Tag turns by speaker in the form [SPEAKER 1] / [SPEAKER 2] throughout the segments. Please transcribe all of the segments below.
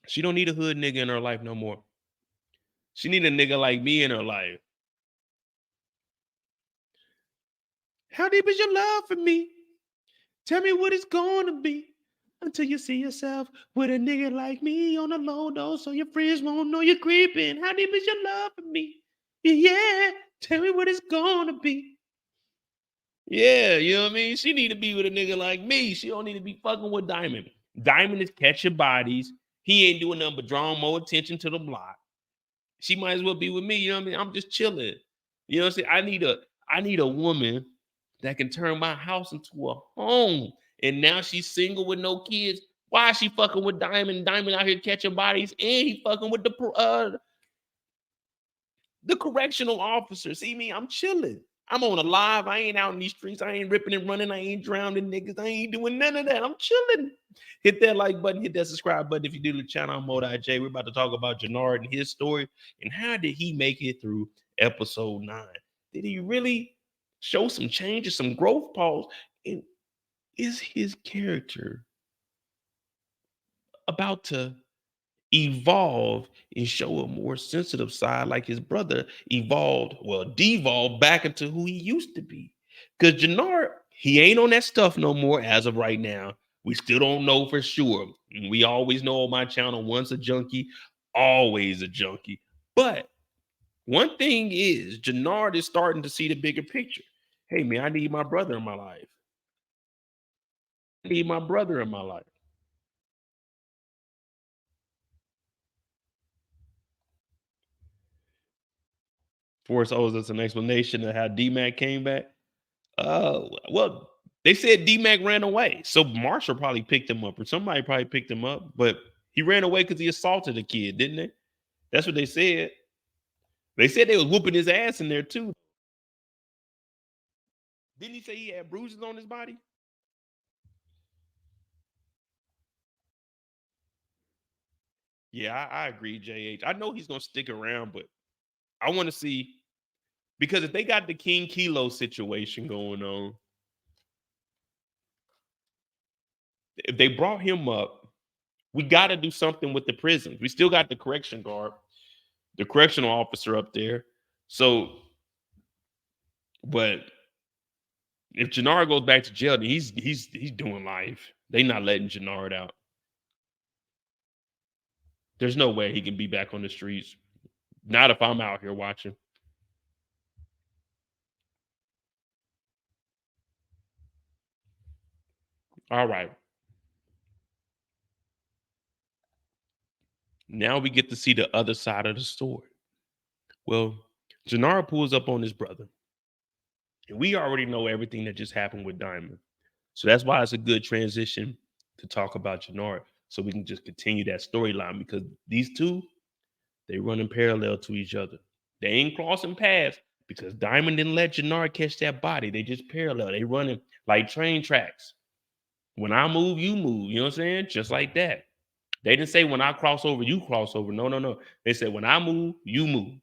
[SPEAKER 1] She don't need a hood nigga in her life no more. She need a nigga like me in her life. How deep is your love for me? Tell me what it's gonna be until you see yourself with a nigga like me on the low dose so your friends won't know you're creeping. How deep is your love for me? Yeah, tell me what it's gonna be. Yeah, you know what I mean? She need to be with a nigga like me. She don't need to be fucking with Diamond. Diamond is catching bodies. He ain't doing nothing but drawing more attention to the block. She might as well be with me. You know what I mean? I'm just chilling. You know what I'm saying? I need a woman that can turn my house into a home. And now she's single with no kids. Why is she fucking with Diamond? Diamond out here catching bodies, and he fucking with the correctional officer. See me? I'm chilling. I'm on a live. I ain't out in these streets. I ain't ripping and running. I ain't drowning niggas. I ain't doing none of that. I'm chilling. Hit that like button. Hit that subscribe button if you do the channel. I'm Mo.J. We're about to talk about Janard and his story and how did he make it through episode 9? Did he really show some changes, some growth pause? And is his character about to evolve and show a more sensitive side like his brother devolved back into who he used to be? Because Janard, he ain't on that stuff no more as of right now. We still don't know for sure. We always know on my channel, once a junkie, always a junkie. But one thing is, Janard is starting to see the bigger picture. Hey man, I need my brother in my life. I need my brother in my life. Forrest owes us an explanation of how D-Mac came back. Well, they said D-Mac ran away. So Marshall probably picked him up or somebody probably picked him up, but he ran away because he assaulted a kid, didn't they? That's what they said. They said they was whooping his ass in there too. Didn't he say he had bruises on his body? Yeah, I agree, JH. I know he's gonna stick around, but I want to see because if they got the King Kilo situation going on, if they brought him up, we got to do something with the prisons. We still got the correction guard, the correctional officer up there. So, but if Janard goes back to jail, then he's doing life. They not letting Janard out. There's no way he can be back on the streets. Not if I'm out here watching. All right. Now we get to see the other side of the story. Well, Janard pulls up on his brother. And we already know everything that just happened with Diamond. So that's why it's a good transition to talk about Janard. So we can just continue that storyline because these two, they running parallel to each other. They ain't crossing paths because Diamond didn't let Janard catch that body. They just parallel. They running like train tracks. When I move, you move. You know what I'm saying? Just like that. They didn't say when I cross over, you cross over. No, no, no. They said when I move, you move.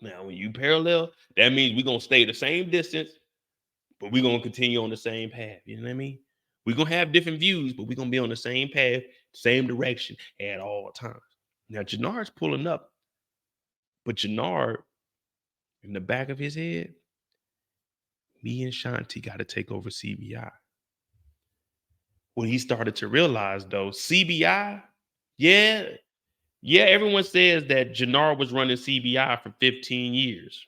[SPEAKER 1] Now, when you parallel, that means we're gonna stay the same distance, but we're gonna continue on the same path. You know what I mean? We're gonna have different views, but we're gonna be on the same path, same direction at all times. Now, Janard's pulling up, but Janard, in the back of his head, me and Shanti got to take over CBI. When he started to realize, though, CBI, yeah, yeah, everyone says that Janard was running CBI for 15 years,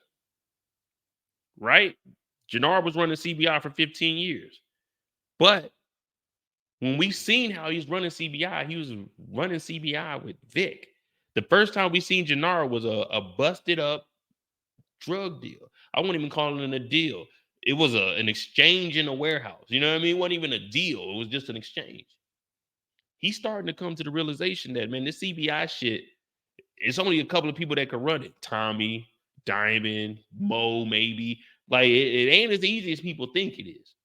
[SPEAKER 1] right? Janard was running CBI for 15 years. But when we seen how he's running CBI, he was running CBI with Vic. The first time we seen Janard was a busted up drug deal. I wouldn't even call it a deal. It was an exchange in a warehouse. You know what I mean? It wasn't even a deal. It was just an exchange. He's starting to come to the realization that, man, this CBI shit, it's only a couple of people that can run it. Tommy, Diamond, Mo, maybe. Like, it ain't as easy as people think it is.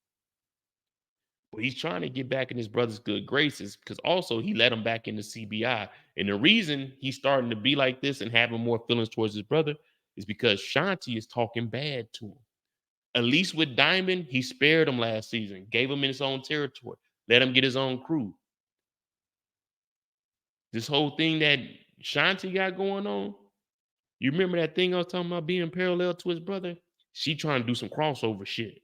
[SPEAKER 1] But he's trying to get back in his brother's good graces because also he let him back into CBI. And the reason he's starting to be like this and having more feelings towards his brother is because Shanti is talking bad to him. At least with Diamond, he spared him last season, gave him in his own territory, let him get his own crew. This whole thing that Shanti got going on, you remember that thing I was talking about being parallel to his brother? She trying to do some crossover shit.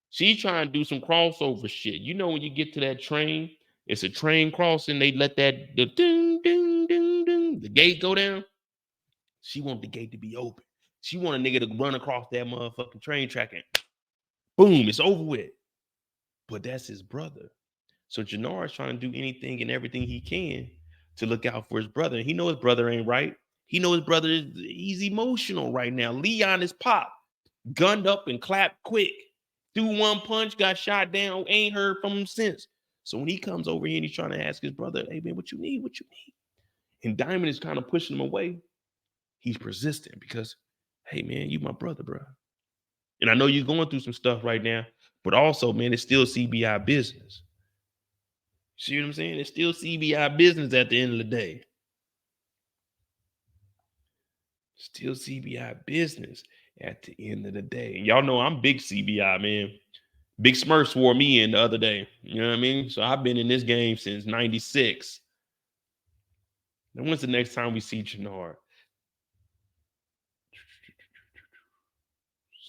[SPEAKER 1] She trying to do some crossover shit. You know when you get to that train, it's a train crossing, they let the ding, ding, ding, ding, the gate go down. She want the gate to be open. She want a nigga to run across that motherfucking train track and boom, it's over with. But that's his brother. So Janard's trying to do anything and everything he can to look out for his brother. He know his brother ain't right. He know his brother he's emotional right now. Leon is pop, gunned up and clapped quick. Threw one punch, got shot down, ain't heard from him since. So when he comes over here and he's trying to ask his brother, hey man, what you need? What you need? And Diamond is kind of pushing him away. He's persistent because, hey man, you my brother, bro. And I know you're going through some stuff right now, but also, man, it's still CBI business. See what I'm saying? It's still CBI business at the end of the day. Still CBI business at the end of the day. And y'all know I'm big CBI, man. Big Smurf swore me in the other day. You know what I mean? So I've been in this game since 96. And when's the next time we see Janard?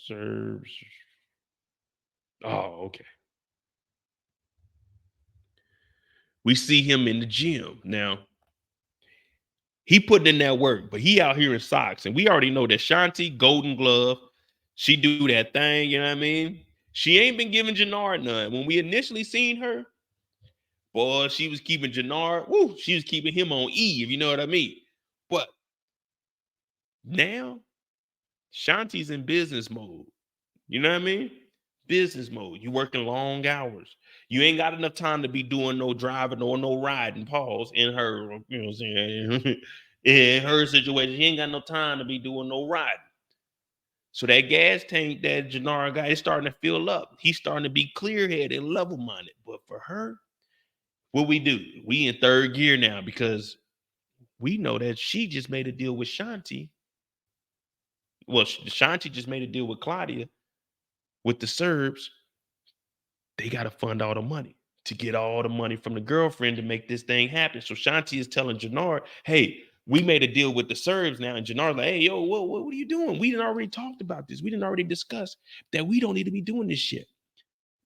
[SPEAKER 1] Serves. Oh, okay. We see him in the gym. Now, he putting in that work, but he out here in socks. And we already know that Shanti, Golden Glove, she do that thing, you know what I mean? She ain't been giving Janard none. When we initially seen her, boy, she was keeping Janard, woo, she was keeping him on E, if you know what I mean. But now, Shanti's in business mode. You know what I mean? Business mode. You working long hours. You ain't got enough time to be doing no driving or no riding. Pause in her, you know what I'm saying? In her situation, she ain't got no time to be doing no riding. So that gas tank that Janard got is starting to fill up. He's starting to be clear-headed and level-minded. But for her, what we do? We in third gear now because we know that she just made a deal with Shanti. Well, Shanti just made a deal with Claudia with the Serbs. They got to fund all the money to get all the money from the girlfriend to make this thing happen. So Shanti is telling Janard, hey, we made a deal with the Serbs now. And Janard's like, hey, yo, what are you doing? We didn't already talked about this. We didn't already discuss that we don't need to be doing this shit.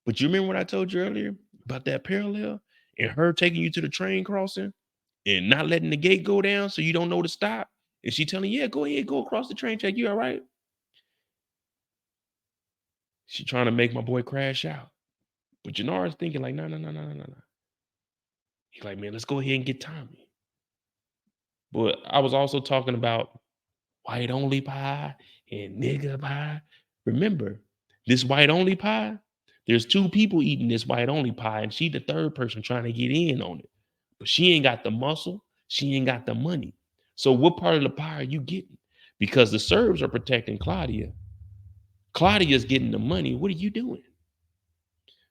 [SPEAKER 1] But you remember what I told you earlier about that parallel and her taking you to the train crossing and not letting the gate go down so you don't know to stop? And she telling you, yeah, go ahead, go across the train track. You all right? She trying to make my boy crash out. But Janard's thinking like, no. He's like, man, let's go ahead and get Tommy. But I was also talking about white only pie and nigga pie. Remember, this white only pie, there's two people eating this white only pie, and she the third person trying to get in on it. But she ain't got the muscle, she ain't got the money. So what part of the pie are you getting? Because the Serbs are protecting Claudia. Claudia's getting the money. What are you doing?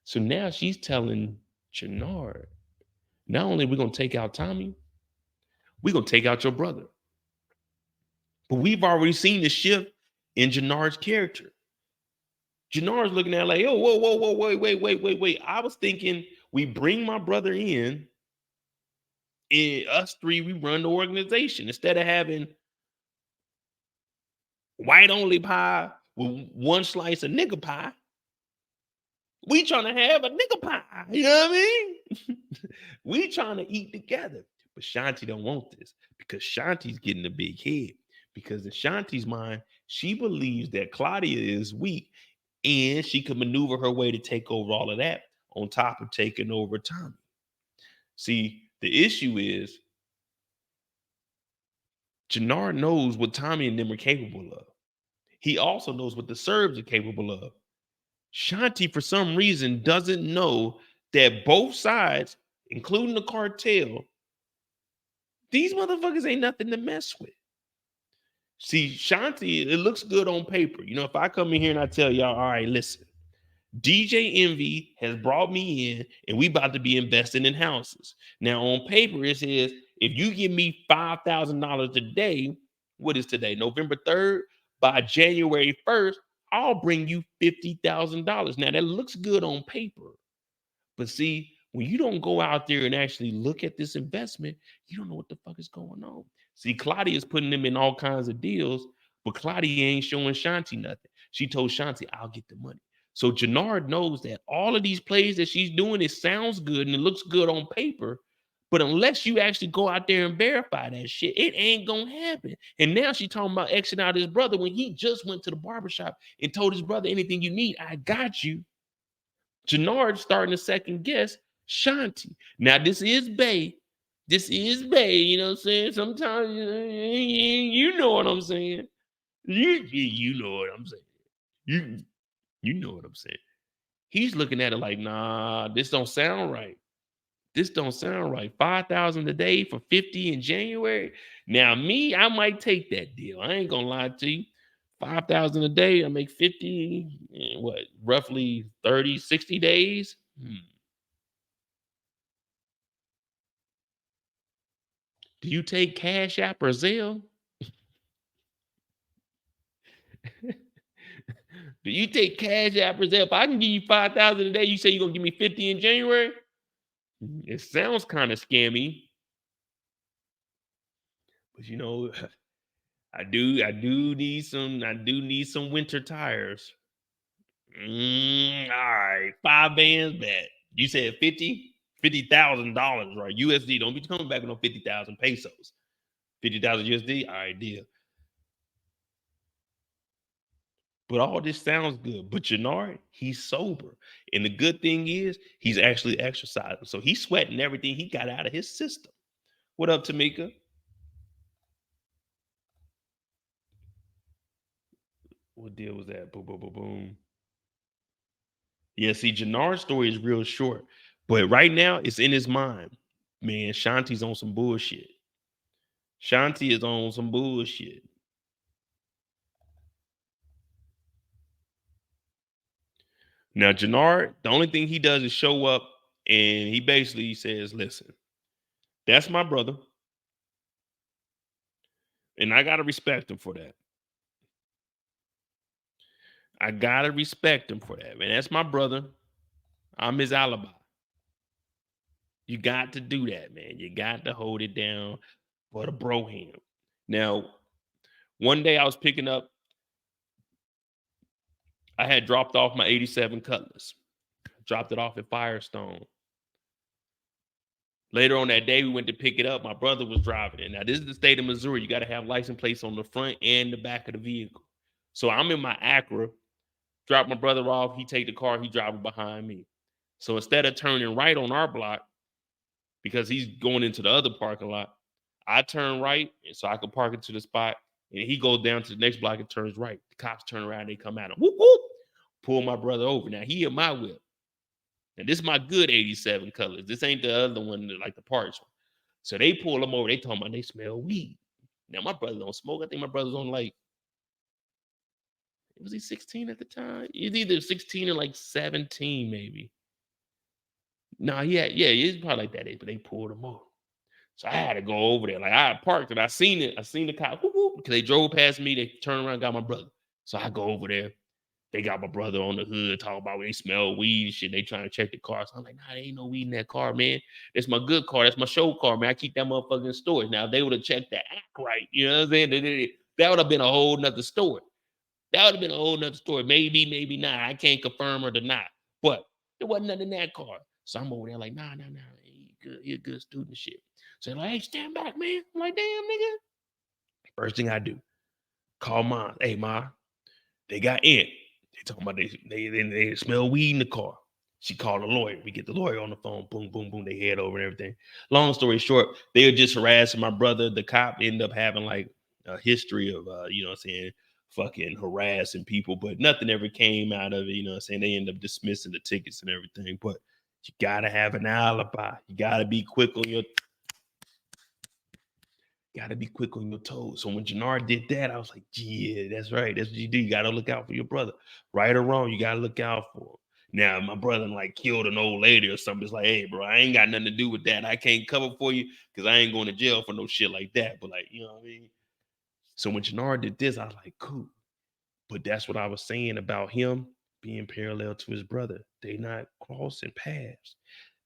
[SPEAKER 1] So now she's telling Janard, not only are we going to take out Tommy, we're going to take out your brother. But we've already seen the shift in Janard's character. Janard's looking at like, oh, whoa, wait. I was thinking we bring my brother in, and us three, we run the organization instead of having white only pie with one slice of nigga pie. We trying to have a nigga pie. You know what I mean? We trying to eat together. But Shanti don't want this because Shanti's getting a big head. Because in Shanti's mind, she believes that Claudia is weak and she could maneuver her way to take over all of that on top of taking over Tommy. See, the issue is Janard knows what Tommy and them are capable of. He also knows what the Serbs are capable of. Shanti, for some reason, doesn't know that both sides, including the cartel, these motherfuckers ain't nothing to mess with. See, Shanti, it looks good on paper. You know, if I come in here and I tell y'all, all right, listen, DJ Envy has brought me in and we about to be investing in houses. Now, on paper, it says, if you give me $5,000 today, what is today, November 3rd? By January 1st, I'll bring you $50,000. Now, that looks good on paper. But see, When you don't go out there and actually look at this investment, you don't know what the fuck is going on. See, Claudia is putting them in all kinds of deals, but Claudia ain't showing Shanti nothing. She told Shanti, I'll get the money. So Janard knows that all of these plays that she's doing, it sounds good and it looks good on paper. But unless you actually go out there and verify that shit, it ain't gonna happen. And now she's talking about Xing out his brother when he just went to the barbershop and told his brother, anything you need, I got you. Janard starting to second guess Shanti. Now, this is Bay. This is Bay, you know what I'm saying? Sometimes you know what I'm saying. You know what I'm saying. You know what I'm saying. He's looking at it like, nah, this don't sound right. This don't sound right. 5,000 a day for 50 in January. Now, me, I might take that deal. I ain't gonna lie to you. 5,000 a day, I make 50, what, roughly 30, 60 days. Do you take Cash App or Zelle? Do you take Cash App or Zelle? If I can give you 5,000 a day, you say you're gonna give me 50 in January? It sounds kind of scammy. But you know, I do need some winter tires. All right, 5 bands bet. You said 50? $50,000, right? USD. Don't be coming back with no 50,000 pesos. 50,000 USD. All right, deal. But all this sounds good. But Janard, he's sober. And the good thing is he's actually exercising. So he's sweating everything he got out of his system. What up, Tamika? What deal was that? Boom, boom, boom, boom. Yeah, see, Janard's story is real short. But right now, it's in his mind. Man, Shanti's on some bullshit. Shanti is on some bullshit. Now, Janard, the only thing he does is show up and he basically says, listen, that's my brother. And I got to respect him for that. I got to respect him for that, man. That's my brother. I'm his alibi. You got to do that, man. You got to hold it down for the bro hand. Now, one day I was picking up, I had dropped off my 87 Cutlass, dropped it off at Firestone. Later on that day, we went to pick it up. My brother was driving it. Now, this is the state of Missouri. You got to have license plates on the front and the back of the vehicle. So I'm in my Acura, drop my brother off. He take the car. He driving behind me. So instead of turning right on our block, because he's going into the other parking lot, I turn right so I can park into the spot. And he goes down to the next block and turns right. The cops turn around. They come at him. Whoop, whoop. Pull my brother over. Now, he in my whip. And this is my good 87 Colors. This ain't the other one, like the parts one. So they pull them over. They talking about they smell weed. Now, my brother don't smoke. I think my brother's on like, was he 16 at the time? He's either 16 or like 17, maybe. No, yeah, he's probably like that age, but they pulled him over. So I had to go over there. Like I parked and I seen it. I seen the cop because they drove past me. They turned around, got my brother. So I go over there. They got my brother on the hood talking about when they smell weed and shit. They trying to check the car. So I'm like, nah, there ain't no weed in that car, man. That's my good car. That's my show car, man. I keep that motherfucker in storage. Now, if they would have checked the act right, you know what I'm saying? That would have been a whole nother story. That would have been a whole nother story. Maybe, maybe not. I can't confirm or deny. But there wasn't nothing in that car. So I'm over there like, nah. You're a good student shit. So they're like, hey, stand back, man. I'm like, damn, nigga. First thing I do, call mom. Hey, ma, they got in. They talking about they smell weed in the car. She called a lawyer. We get the lawyer on the phone. Boom, boom, boom. They head over and everything. Long story short, they were just harassing my brother. The cop ended up having like a history of, you know what I'm saying, fucking harassing people, but nothing ever came out of it. You know what I'm saying? They end up dismissing the tickets and everything. But you got to have an alibi. You got to be quick on your toes. So when Janard did that, I was like, yeah, that's right. That's what you do. You got to look out for your brother. Right or wrong, you got to look out for him. Now, my brother like killed an old lady or something. It's like, hey, bro, I ain't got nothing to do with that. I can't cover for you because I ain't going to jail for no shit like that. But like, you know what I mean? So when Janard did this, I was like, cool. But that's what I was saying about him being parallel to his brother. They not crossing paths.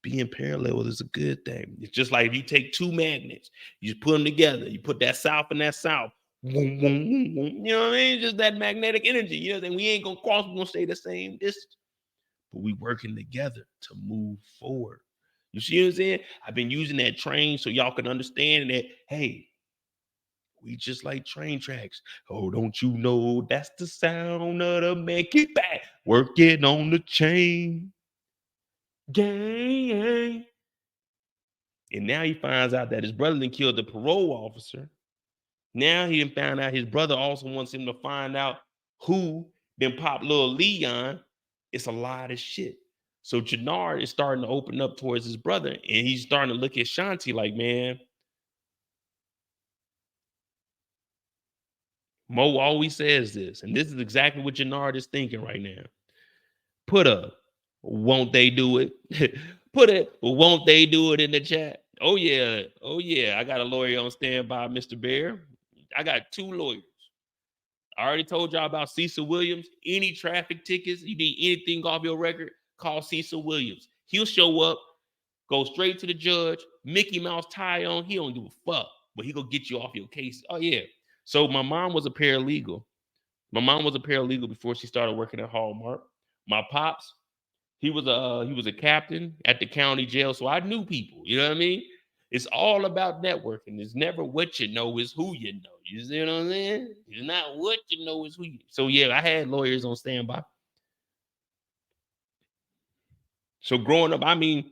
[SPEAKER 1] being parallel is a good thing. It's just like if you take two magnets, you just put them together, you put that south and that south. Boom, boom, boom, boom. You know what I mean? Just that magnetic energy. You know, then we ain't gonna cross, we're gonna stay the same distance. But we working together to move forward. You see what I'm saying? I've been using that train so y'all can understand that, hey, we just like train tracks. Oh, don't you know that's the sound of the man? Get back, working on the chain gang. And now he finds out that his brother then killed the parole officer. Now he done found out his brother also wants him to find out who then popped little Leon. It's a lot of shit. So Janard is starting to open up towards his brother, and he's starting to look at Shanti like, man, Mo always says this, and this is exactly what Janard is thinking right now. Put a won't they do it? Put it, won't they do it in the chat? Oh yeah. I got a lawyer on standby, Mr. Bear. I got 2 lawyers. I already told y'all about Cecil Williams. Any traffic tickets, you need anything off your record, call Cecil Williams. He'll show up, go straight to the judge, Mickey Mouse tie on. He don't give a fuck, but he gonna get you off your case. Oh yeah. So my mom was a paralegal. Before she started working at Hallmark. My pops, he was a captain at the county jail, so I knew people. You know what I mean? It's all about networking. It's never what you know, it's who you know. You see what I'm saying? It's not what you know, it's who you. So yeah, I had lawyers on standby. So growing up, I mean,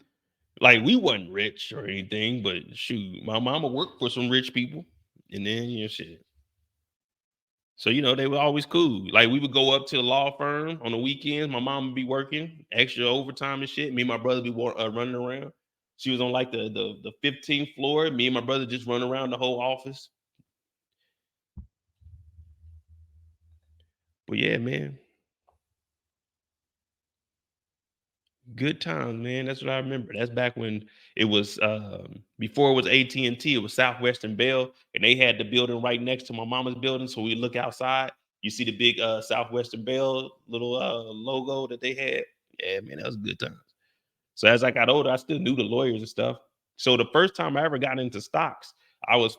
[SPEAKER 1] like we wasn't rich or anything, but shoot, my mama worked for some rich people, and then shit. So they were always cool. Like we would go up to the law firm on the weekends. My mom would be working extra overtime and shit. Me and my brother be running around. She was on like the 15th floor. Me and my brother just run around the whole office. But yeah, man. Good times, man. That's what I remember. That's back when it was before it was AT&T, it was Southwestern Bell, and they had the building right next to my mama's building. So we look outside, you see the big Southwestern Bell little logo that they had. Yeah, man, that was a good time. So as I got older, I still knew the lawyers and stuff. So the first time I ever got into stocks, I was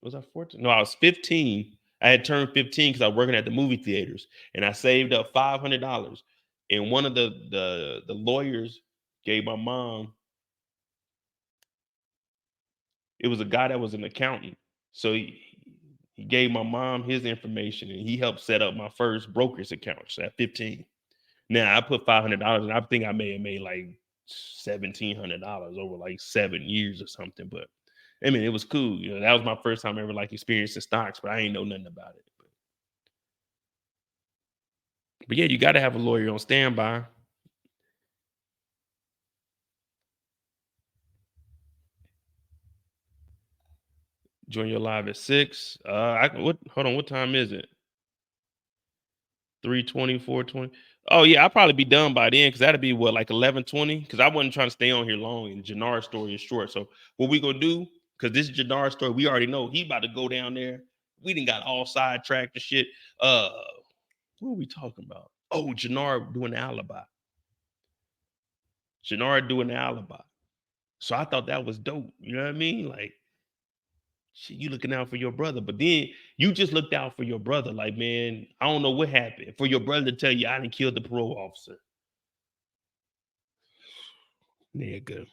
[SPEAKER 1] I 14? No, I was 15. I had turned 15 because I was working at the movie theaters, and I saved up $500. And one of the lawyers gave my mom. It was a guy that was an accountant, so he gave my mom his information, and he helped set up my first broker's account at 15. Now I put $500, and I think I may have made like $1,700 over like 7 years or something. But I mean, it was cool. That was my first time ever like experiencing stocks, but I ain't know nothing about it. But yeah, you got to have a lawyer on standby. Join your live at 6. Hold on, what time is it? 3:20, 4:20. Oh yeah, I'll probably be done by then because that'll be what, like 11:20. Because I wasn't trying to stay on here long, and Janard's story is short. So what we gonna do? Because this is Janard's story, we already know he about to go down there. We done got all sidetracked and shit. What are we talking about? Oh, Janard doing the alibi. Janard doing the alibi. So I thought that was dope. You know what I mean? Like, shit, you looking out for your brother, but then you just looked out for your brother. Like, man, I don't know what happened for your brother to tell you I didn't kill the parole officer. Nigga.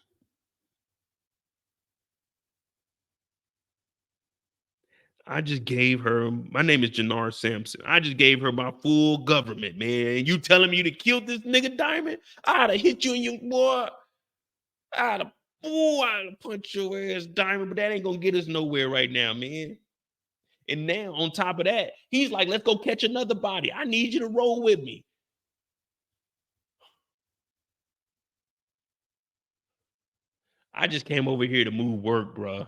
[SPEAKER 1] I just gave her, my name is Janard Sampson. I just gave her my full government, man. You telling me to kill this nigga Diamond? I'd have hit you in your boy. I'd have punched your ass, Diamond, but that ain't gonna get us nowhere right now, man. And now on top of that, he's like, let's go catch another body. I need you to roll with me. I just came over here to move work, bro.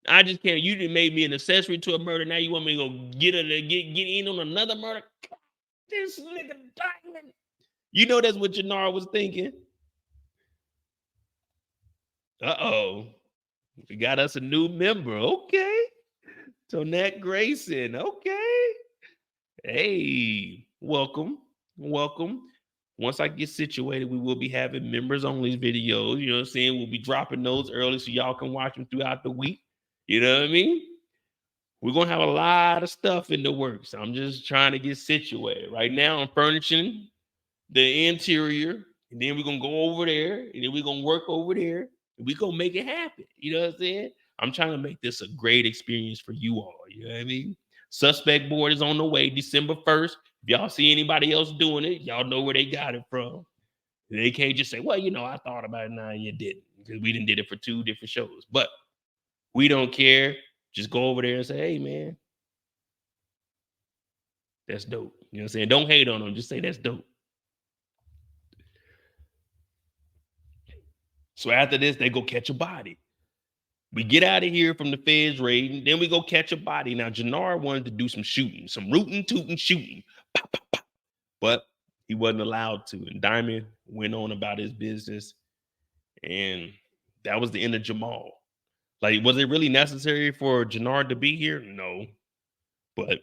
[SPEAKER 1] I just can't. You didn't make me an accessory to a murder. Now you want me to go get in on another murder? This nigga Diamond. You know that's what Janard was thinking. Uh-oh. We got us a new member. Okay. Tonette Grayson. Okay. Hey, welcome. Welcome. Once I get situated, we will be having members only videos. You know what I'm saying? We'll be dropping those early so y'all can watch them throughout the week. You know what I mean? We're gonna have a lot of stuff in the works. I'm just trying to get situated. Right now, I'm furnishing the interior, and then we're gonna go over there, and then we're gonna work over there, and we're gonna make it happen. You know what I'm saying? I'm trying to make this a great experience for you all. You know what I mean? Suspect board is on the way, December 1st. If y'all see anybody else doing it, y'all know where they got it from. They can't just say, well, I thought about it now and you didn't, because we didn't did it for 2 different shows. But we don't care. Just go over there and say, hey, man, that's dope. You know what I'm saying? Don't hate on them. Just say that's dope. So after this, they go catch a body. We get out of here from the feds raiding. Then we go catch a body. Now, Janard wanted to do some shooting, some rootin' tootin' shooting. Pop, pop, pop. But he wasn't allowed to. And Diamond went on about his business. And that was the end of Jamal. Like, was it really necessary for Janard to be here? No. But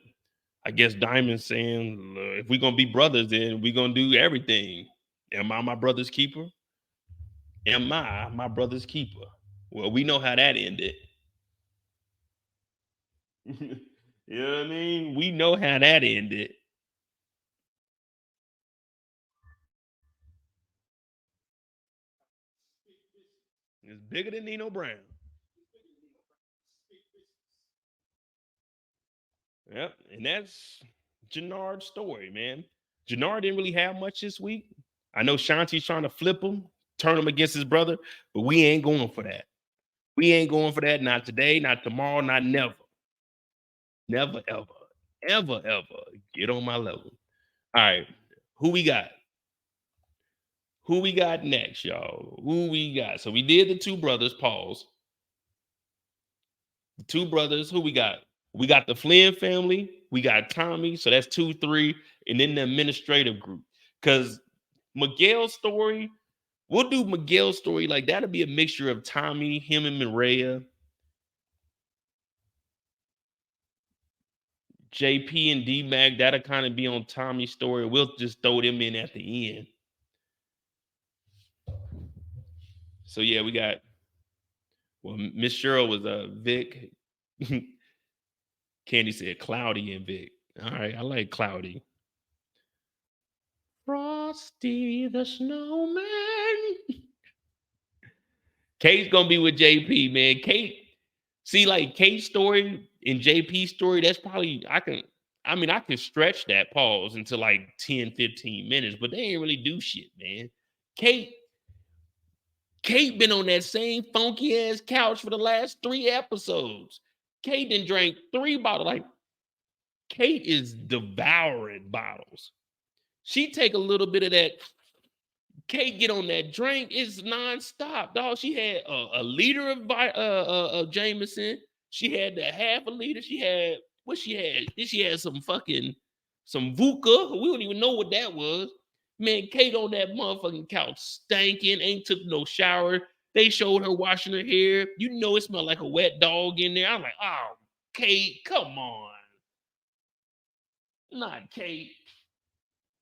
[SPEAKER 1] I guess Diamond's saying, if we're going to be brothers, then we're going to do everything. Am I my brother's keeper? Am I my brother's keeper? Well, we know how that ended. You know what I mean? We know how that ended. It's bigger than Nino Brown. Yep. And that's Janard's story, man. Janard didn't really have much this week. I know Shanti's trying to flip him, turn him against his brother, but we ain't going for that. We ain't going for that. Not today, not tomorrow, not never. Never, ever, ever, ever get on my level. All right. Who we got? Who we got next, y'all? Who we got? So we did the two brothers, pause. The two brothers, who we got? We got the Flynn family, we got Tommy, so that's 2, 3, and then the administrative group. Because Miguel's story, we'll do Miguel's story, like that'll be a mixture of Tommy, him and Maria, JP and D-Mac, that'll kind of be on Tommy's story. We'll just throw them in at the end. So yeah, we got, well, Miss Cheryl was Vic. Candy said Cloudy and Vic. All right, I like Cloudy. Frosty the Snowman. Kate's gonna be with JP, man. Kate, see, like Kate's story and JP's story, that's probably I can stretch that pause into like 10, 15 minutes, but they ain't really do shit, man. Kate been on that same funky ass couch for the last 3 episodes. Kate done drank 3 bottles. Like, Kate is devouring bottles. She take a little bit of that. Kate get on that drink. It's nonstop, dog. She had a liter of Jameson. She had the half a liter. She had what she had. Then she had some vodka. We don't even know what that was. Man, Kate on that motherfucking couch stanking. Ain't took no shower. They showed her washing her hair. You know it smelled like a wet dog in there. I'm like, oh, Kate, come on. Not Kate.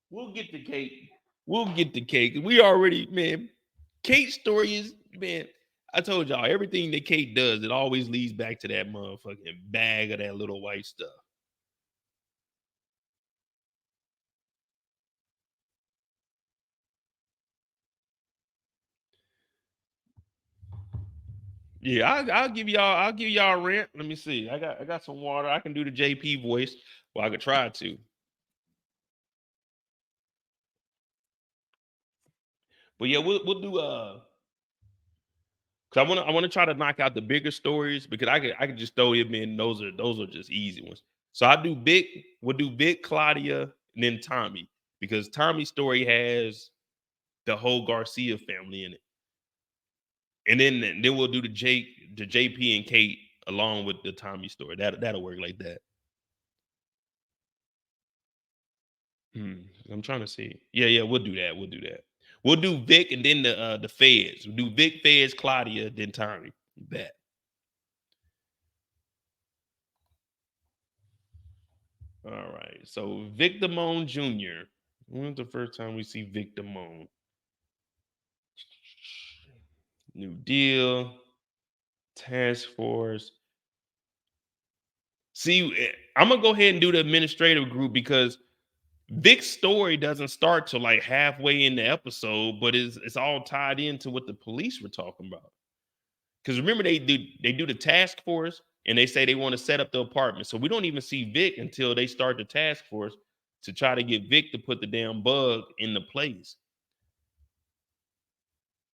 [SPEAKER 1] We'll get the cake. We'll get the cake. We already, man. Kate's story is, man. I told y'all everything that Kate does, it always leads back to that motherfucking bag of that little white stuff. Yeah, I'll give y'all. I'll give y'all a rant. Let me see. I got some water. I can do the JP voice. Well, I could try to. But yeah, we'll do because I wanna try to knock out the bigger stories because I could just throw him in. Those are just easy ones. So we'll do Vic, Claudia, and then Tommy. Because Tommy's story has the whole Garcia family in it. And then we'll do the JP and Kate along with the Tommy story. That'll work like that. I'm trying to see. Yeah, we'll do that. We'll do that. We'll do Vic and then the Feds. We'll do Vic, Feds, Claudia, then Tommy. Bet. All right. So Vic Damone Jr. When's the first time we see Vic Damone? New Deal, Task Force. See, I'm gonna go ahead and do the administrative group because Vic's story doesn't start till like halfway in the episode, but it's all tied into what the police were talking about. Because remember, they do the task force and they say they want to set up the apartment. So we don't even see Vic until they start the task force to try to get Vic to put the damn bug in the place.